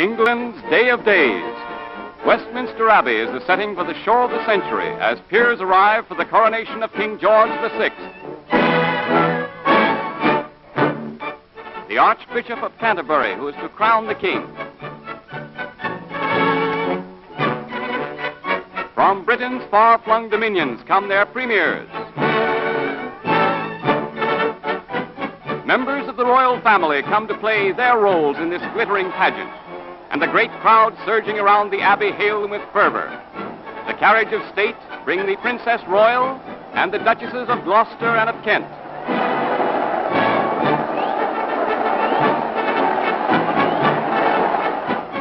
England's Day of Days. Westminster Abbey is the setting for the show of the century as peers arrive for the coronation of King George VI. The Archbishop of Canterbury, who is to crown the king. From Britain's far-flung dominions come their premiers. Members of the royal family come to play their roles in this glittering pageant, and the great crowd surging around the Abbey hail them with fervor. The carriage of state bring the Princess Royal and the Duchesses of Gloucester and of Kent.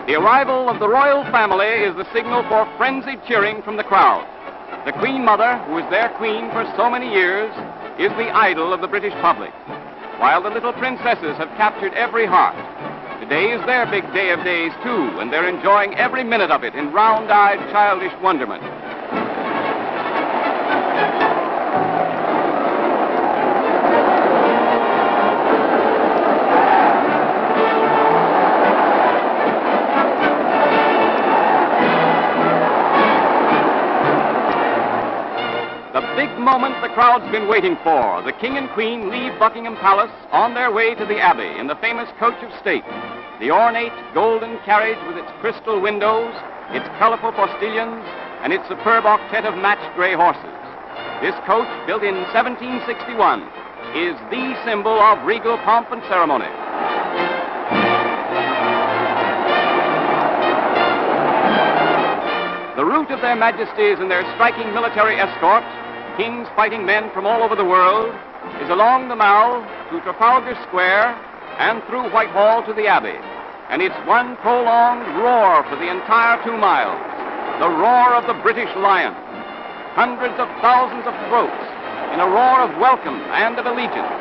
The arrival of the royal family is the signal for frenzied cheering from the crowd. The Queen Mother, who is their queen for so many years, is the idol of the British public, while the little princesses have captured every heart. Today is their big day of days, too, and they're enjoying every minute of it in round-eyed, childish wonderment. The big moment the crowd's been waiting for. The King and Queen leave Buckingham Palace on their way to the Abbey in the famous coach of state. The ornate golden carriage with its crystal windows, its colorful postilions, and its superb octet of matched gray horses. This coach, built in 1761, is the symbol of regal pomp and ceremony. The route of their majesties and their striking military escort, kings fighting men from all over the world, is along the Mall to Trafalgar Square and through Whitehall to the Abbey. And it's one prolonged roar for the entire 2 miles, the roar of the British lion. Hundreds of thousands of throats in a roar of welcome and of allegiance.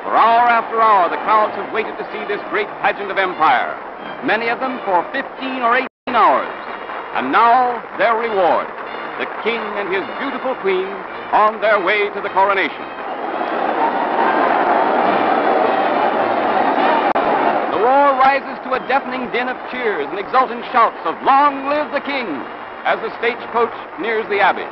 For hour after hour, the crowds have waited to see this great pageant of empire, many of them for 15 or 18 hours. And now, their reward, the king and his beautiful queen on their way to the coronation. The roar rises to a deafening din of cheers and exultant shouts of "Long live the king!" as the stagecoach nears the Abbey.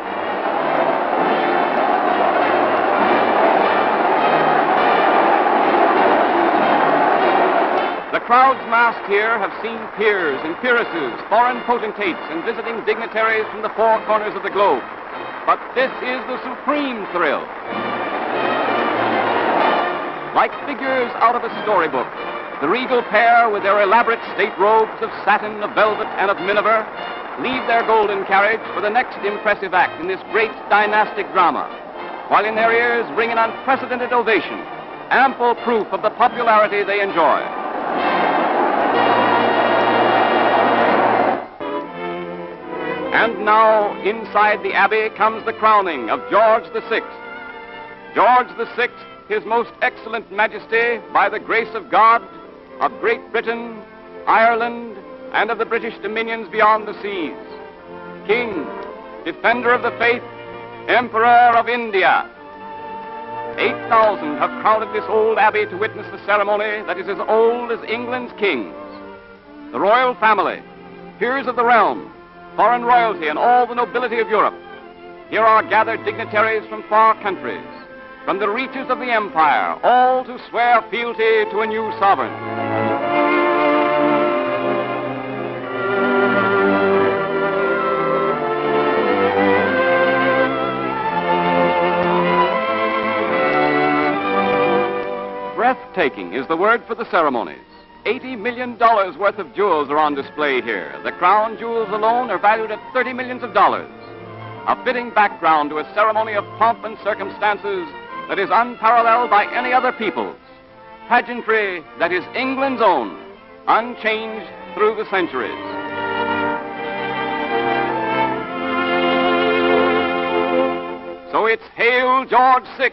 The crowds massed here have seen peers and peeresses, foreign potentates, and visiting dignitaries from the 4 corners of the globe. But this is the supreme thrill. Like figures out of a storybook, the regal pair, with their elaborate state robes of satin, of velvet, and of miniver, leave their golden carriage for the next impressive act in this great dynastic drama, while in their ears ring an unprecedented ovation, ample proof of the popularity they enjoy. And now, inside the Abbey comes the crowning of George VI. George VI, His Most Excellent Majesty, by the grace of God, of Great Britain, Ireland, and of the British dominions beyond the seas. King, Defender of the Faith, Emperor of India. 8,000 have crowded this old Abbey to witness the ceremony that is as old as England's kings. The royal family, peers of the realm, foreign royalty, and all the nobility of Europe. Here are gathered dignitaries from far countries, from the reaches of the empire, all to swear fealty to a new sovereign. Breathtaking is the word for the ceremonies. $80 million worth of jewels are on display here. The crown jewels alone are valued at $30 million. A fitting background to a ceremony of pomp and circumstances that is unparalleled by any other people's. Pageantry that is England's own, unchanged through the centuries. So it's Hail George VI,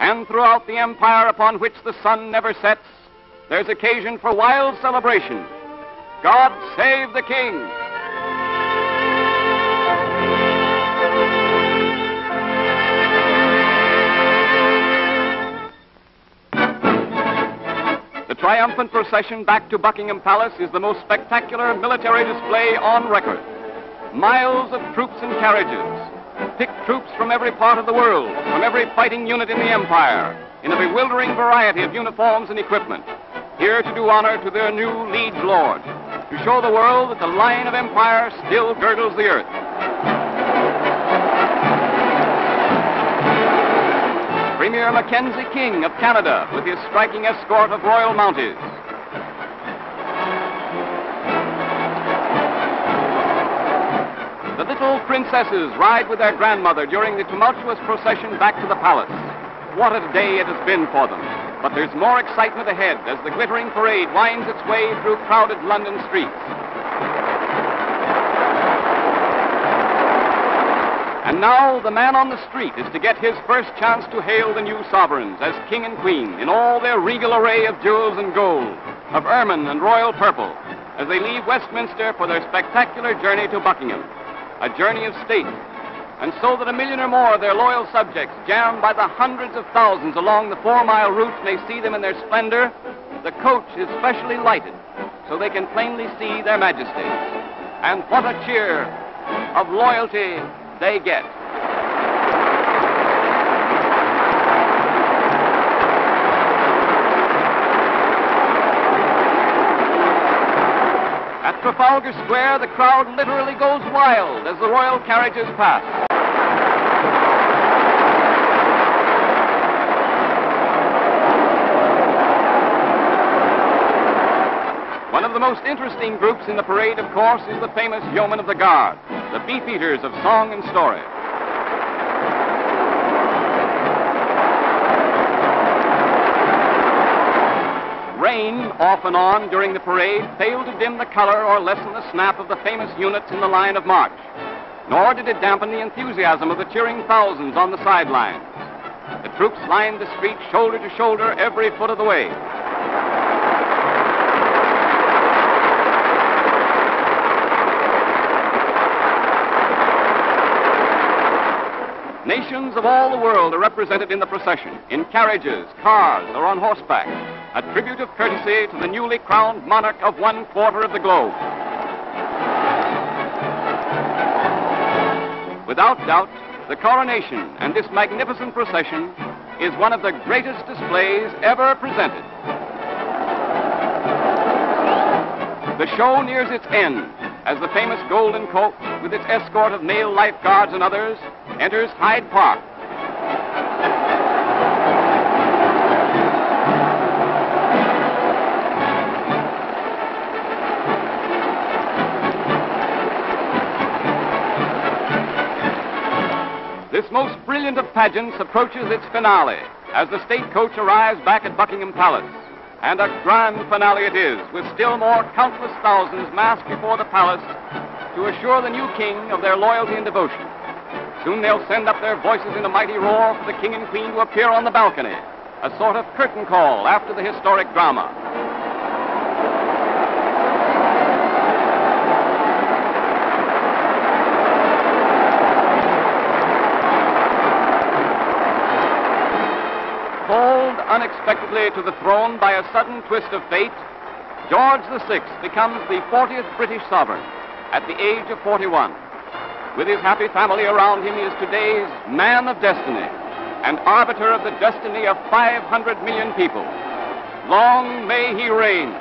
and throughout the empire upon which the sun never sets, there's occasion for wild celebration. God save the King! The triumphant procession back to Buckingham Palace is the most spectacular military display on record. Miles of troops and carriages, picked troops from every part of the world, from every fighting unit in the empire, in a bewildering variety of uniforms and equipment, here to do honor to their new liege lord, to show the world that the Lion of Empire still girdles the earth. Premier Mackenzie King of Canada with his striking escort of royal mounties. The little princesses ride with their grandmother during the tumultuous procession back to the palace. What a day it has been for them. But there's more excitement ahead as the glittering parade winds its way through crowded London streets. And now the man on the street is to get his first chance to hail the new sovereigns as king and queen in all their regal array of jewels and gold, of ermine and royal purple, as they leave Westminster for their spectacular journey to Buckingham, a journey of state. And so that 1 million or more of their loyal subjects, jammed by the hundreds of thousands along the 4-mile route, may see them in their splendor, the coach is specially lighted so they can plainly see their majesties. And what a cheer of loyalty they get. At Trafalgar Square, the crowd literally goes wild as the royal carriages pass. One of the most interesting groups in the parade, of course, is the famous Yeomen of the Guard, the beefeaters of song and story. Rain, off and on during the parade, failed to dim the color or lessen the snap of the famous units in the line of march, nor did it dampen the enthusiasm of the cheering thousands on the sidelines. The troops lined the street shoulder to shoulder every foot of the way. Nations of all the world are represented in the procession, in carriages, cars, or on horseback, a tribute of courtesy to the newly crowned monarch of 1/4 of the globe. Without doubt, the coronation and this magnificent procession is one of the greatest displays ever presented. The show nears its end as the famous Golden Coach, with its escort of male lifeguards and others, enters Hyde Park. This most brilliant of pageants approaches its finale as the state coach arrives back at Buckingham Palace. And a grand finale it is, with still more countless thousands massed before the palace to assure the new king of their loyalty and devotion. Soon they'll send up their voices in a mighty roar for the king and queen to appear on the balcony, a sort of curtain call after the historic drama. Called unexpectedly to the throne by a sudden twist of fate, George VI becomes the 40th British sovereign at the age of 41. With his happy family around him, he is today's man of destiny and arbiter of the destiny of 500 million people. Long may he reign.